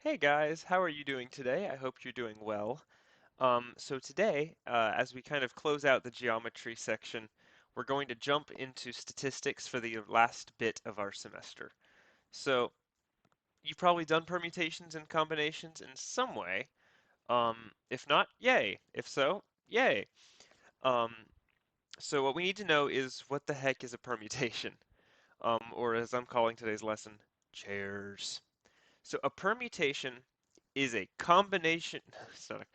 Hey guys, how are you doing today? I hope you're doing well. So today, as we kind of close out the geometry section, we're going to jump into statistics for the last bit of our semester. So you've probably done permutations and combinations in some way. If not, yay. If so, yay. Um, so what we need to know is what the heck is a permutation? Or as I'm calling today's lesson, chairs. So a permutation is a combination, it's not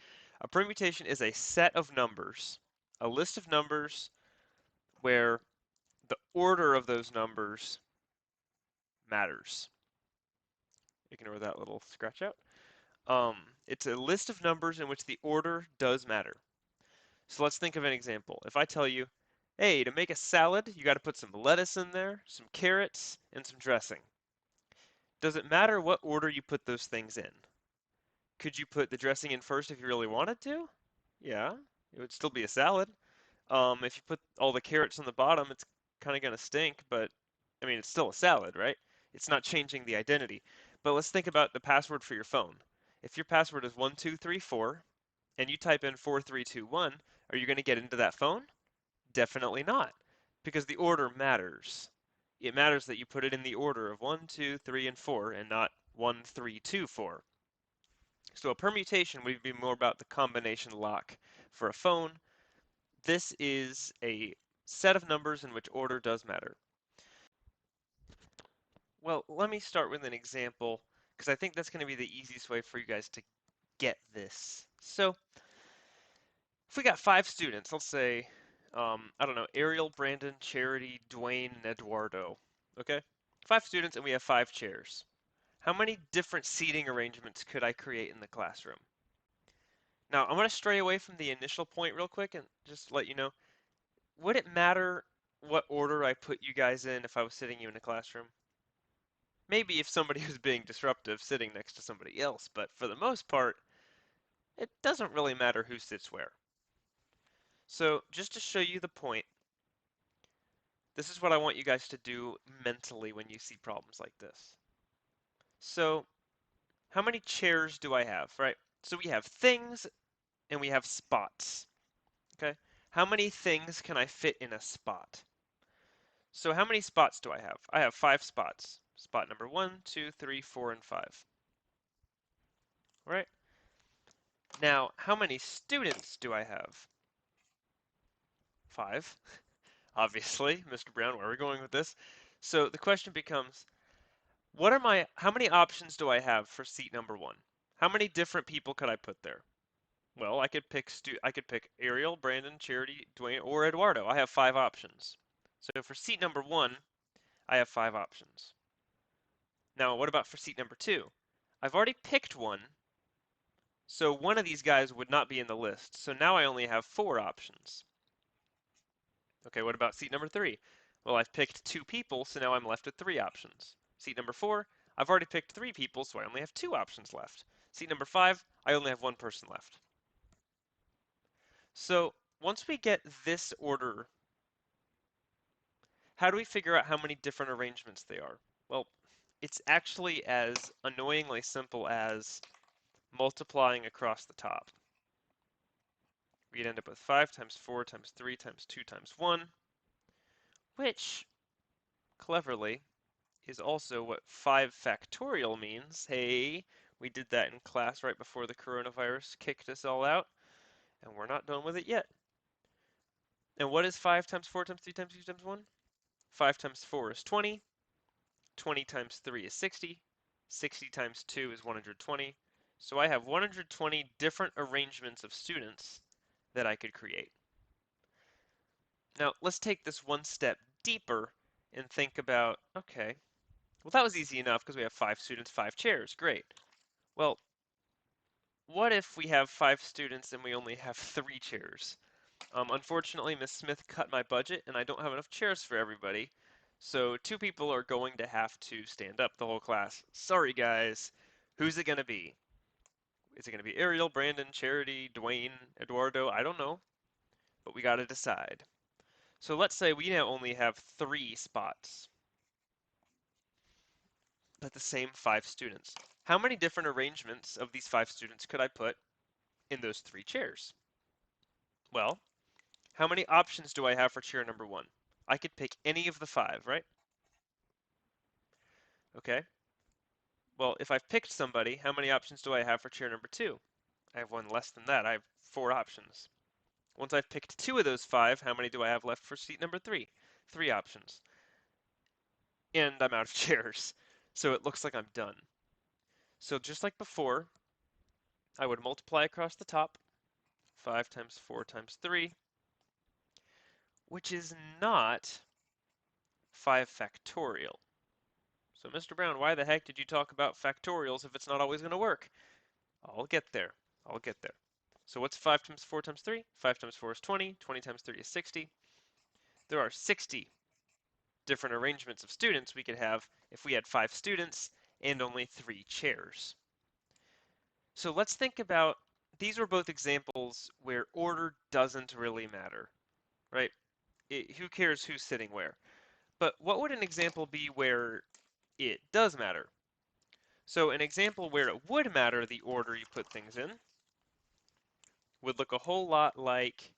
a permutation is a set of numbers, a list of numbers where the order of those numbers matters. Ignore that little scratch out. It's a list of numbers in which the order does matter. So let's think of an example. If I tell you, hey, to make a salad, you got to put some lettuce in there, some carrots, and some dressing. Does it matter what order you put those things in? Could you put the dressing in first if you really wanted to? Yeah, it would still be a salad. If you put all the carrots on the bottom, it's kind of gonna stink, but I mean, it's still a salad, right? It's not changing the identity. But let's think about the password for your phone. If your password is 1234 and you type in 4321, are you going to get into that phone? Definitely not, because the order matters. It matters that you put it in the order of 1, 2, 3, and 4 and not 1, 3, 2, 4. So a permutation would be more about the combination lock. For a phone, this is a set of numbers in which order does matter. Well, let me start with an example because I think that's going to be the easiest way for you guys to get this. So if we got 5 students, let's say, I don't know, Ariel, Brandon, Charity, Dwayne, and Eduardo. Okay? 5 students and we have 5 chairs. How many different seating arrangements could I create in the classroom? Now, I'm going to stray away from the initial point real quick and just let you know. Would it matter what order I put you guys in if I was sitting you in a classroom? Maybe if somebody was being disruptive sitting next to somebody else, but for the most part, it doesn't really matter who sits where. So just to show you the point, this is what I want you guys to do mentally when you see problems like this. So how many chairs do I have, right? So we have things and we have spots, okay? How many things can I fit in a spot? So how many spots do I have? I have 5 spots. Spot number 1, 2, 3, 4, and 5. Right? Now, how many students do I have? 5. Obviously, Mr. Brown, where are we going with this? So the question becomes, how many options do I have for seat number 1? How many different people could I put there? Well, I could pick Ariel, Brandon, Charity, Dwayne, or Eduardo. I have 5 options. So for seat number 1, I have 5 options. Now, what about for seat number 2? I've already picked one, so one of these guys would not be in the list. So now I only have 4 options. Okay, what about seat number 3? Well, I've picked 2 people, so now I'm left with 3 options. Seat number 4, I've already picked 3 people, so I only have 2 options left. Seat number 5, I only have 1 person left. So once we get this order, how do we figure out how many different arrangements they are? Well, it's actually as annoyingly simple as multiplying across the top. We'd end up with 5 times 4 times 3 times 2 times 1, which, cleverly, is also what 5 factorial means. Hey, we did that in class right before the coronavirus kicked us all out, and we're not done with it yet. And what is 5 times 4 times 3 times 2 times 1? 5 times 4 is 20, 20 times 3 is 60, 60 times 2 is 120. So I have 120 different arrangements of students that I could create. Now, let's take this one step deeper and think about, okay, well, that was easy enough because we have 5 students, 5 chairs. Great. Well, what if we have 5 students and we only have 3 chairs? Unfortunately, Miss Smith cut my budget and I don't have enough chairs for everybody. So 2 people are going to have to stand up the whole class. Sorry, guys. Who's it going to be? Is it going to be Ariel, Brandon, Charity, Dwayne, Eduardo? I don't know, but we got to decide. So let's say we now only have 3 spots, but the same 5 students. How many different arrangements of these 5 students could I put in those 3 chairs? Well, how many options do I have for chair number 1? I could pick any of the 5, right? Okay. Well, if I've picked somebody, how many options do I have for chair number 2? I have one less than that. I have 4 options. Once I've picked 2 of those 5, how many do I have left for seat number 3? 3 options. And I'm out of chairs. So it looks like I'm done. So just like before, I would multiply across the top. 5 times 4 times 3, which is not 5 factorial. So Mr. Brown, why the heck did you talk about factorials if it's not always going to work? I'll get there. I'll get there. So what's 5 times 4 times 3? 5 times 4 is 20. 20 times 3 is 60. There are 60 different arrangements of students we could have if we had 5 students and only 3 chairs. So let's think about, these were both examples where order doesn't really matter, right? Who cares who's sitting where? But what would an example be where it does matter? So an example where it would matter the order you put things in would look a whole lot like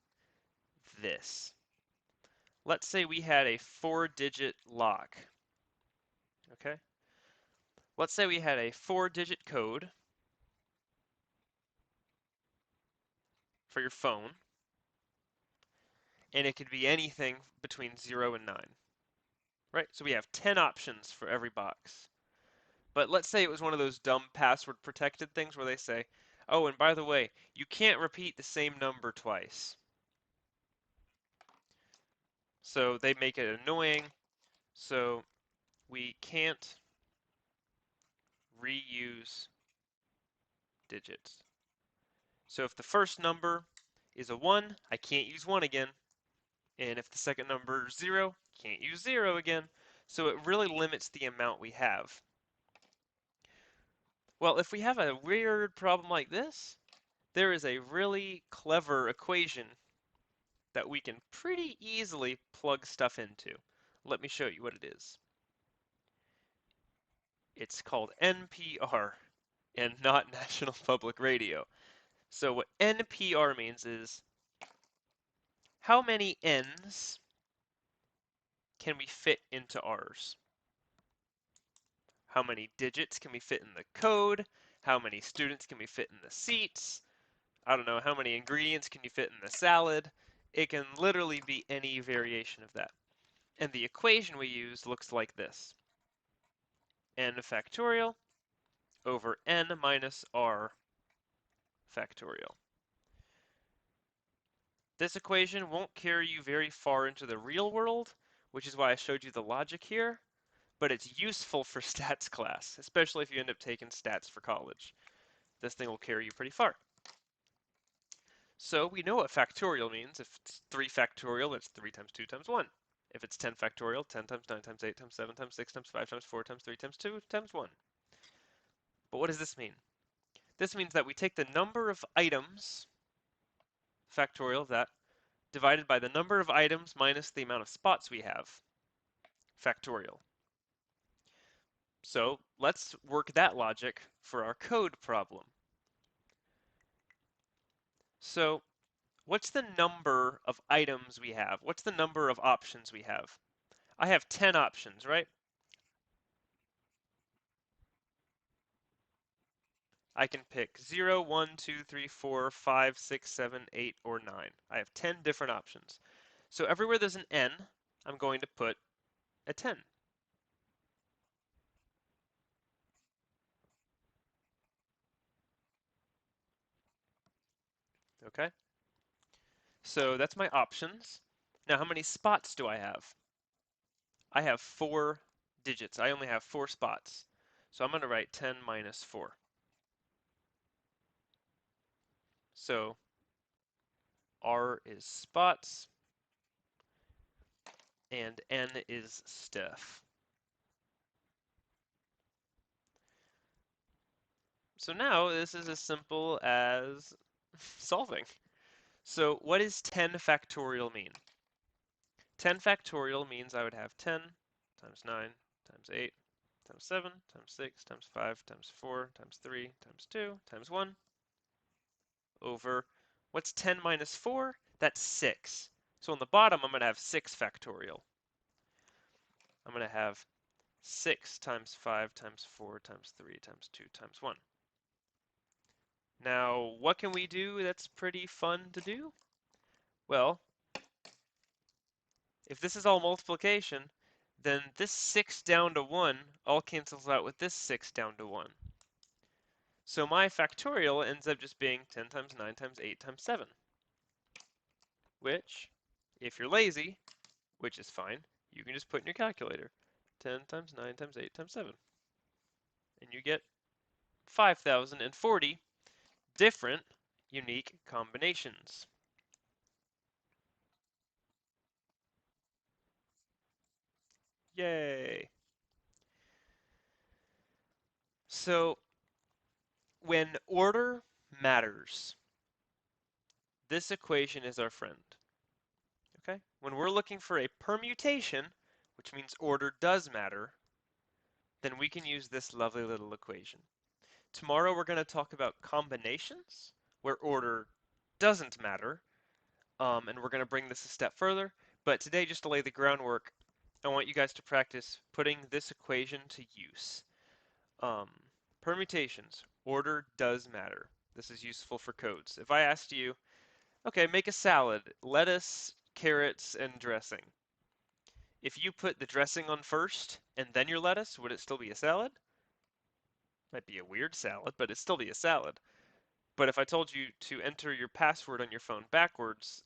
this. Let's say we had a 4-digit lock, okay? Let's say we had a 4-digit code for your phone, and it could be anything between 0 and 9, right? So we have 10 options for every box. But let's say it was one of those dumb password protected things where they say, oh, and by the way, you can't repeat the same number twice. So they make it annoying. So we can't reuse digits. So if the first number is a 1, I can't use 1 again. And if the second number is 0, can't use 0 again. So it really limits the amount we have. Well, if we have a weird problem like this, there is a really clever equation that we can pretty easily plug stuff into. Let me show you what it is. It's called NPR and not National Public Radio. So what NPR means is how many N's can we fit into R's? How many digits can we fit in the code? How many students can we fit in the seats? I don't know, how many ingredients can you fit in the salad? It can literally be any variation of that. And the equation we use looks like this. N factorial over n minus r factorial. This equation won't carry you very far into the real world, which is why I showed you the logic here, but it's useful for stats class, especially if you end up taking stats for college. This thing will carry you pretty far. So we know what factorial means. If it's 3 factorial, it's 3 times 2 times 1. If it's 10 factorial, 10 times 9 times 8 times 7 times 6 times 5 times 4 times 3 times 2 times 1. But what does this mean? This means that we take the number of items, factorial of that, divided by the number of items minus the amount of spots we have, factorial. So let's work that logic for our code problem. So what's the number of items we have? What's the number of options we have? I have 10 options, right? I can pick 0, 1, 2, 3, 4, 5, 6, 7, 8, or 9. I have 10 different options. So everywhere there's an n, I'm going to put a 10. Okay? So that's my options. Now, how many spots do I have? I have 4 digits. I only have 4 spots. So I'm going to write 10 minus 4. So R is spots, and N is Steph. So now this is as simple as solving. So what does 10 factorial mean? 10 factorial means I would have 10 times 9 times 8 times 7 times 6 times 5 times 4 times 3 times 2 times 1 over, what's 10 minus 4? That's 6. So on the bottom, I'm going to have 6 factorial. I'm going to have 6 times 5 times 4 times 3 times 2 times 1. Now, what can we do that's pretty fun to do? Well, if this is all multiplication, then this 6 down to 1 all cancels out with this 6 down to 1. So my factorial ends up just being 10 times 9 times 8 times 7, which, if you're lazy, which is fine, you can just put in your calculator. 10 times 9 times 8 times 7. And you get 5,040 different unique combinations. Yay! So when order matters, this equation is our friend. Okay? When we're looking for a permutation, which means order does matter, then we can use this lovely little equation. Tomorrow we're going to talk about combinations, where order doesn't matter, and we're going to bring this a step further. But today, just to lay the groundwork, I want you guys to practice putting this equation to use. Um, Permutations, order does matter. This is useful for codes. If I asked you, okay, make a salad, lettuce, carrots, and dressing. If you put the dressing on first and then your lettuce, would it still be a salad? Might be a weird salad, but it'd still be a salad. But if I told you to enter your password on your phone backwards,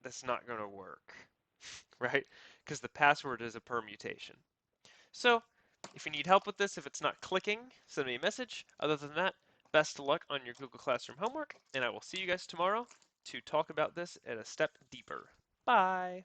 that's not going to work, right? Because the password is a permutation. So if you need help with this, if it's not clicking, send me a message. Other than that, best of luck on your Google Classroom homework, and I will see you guys tomorrow to talk about this at a step deeper. Bye!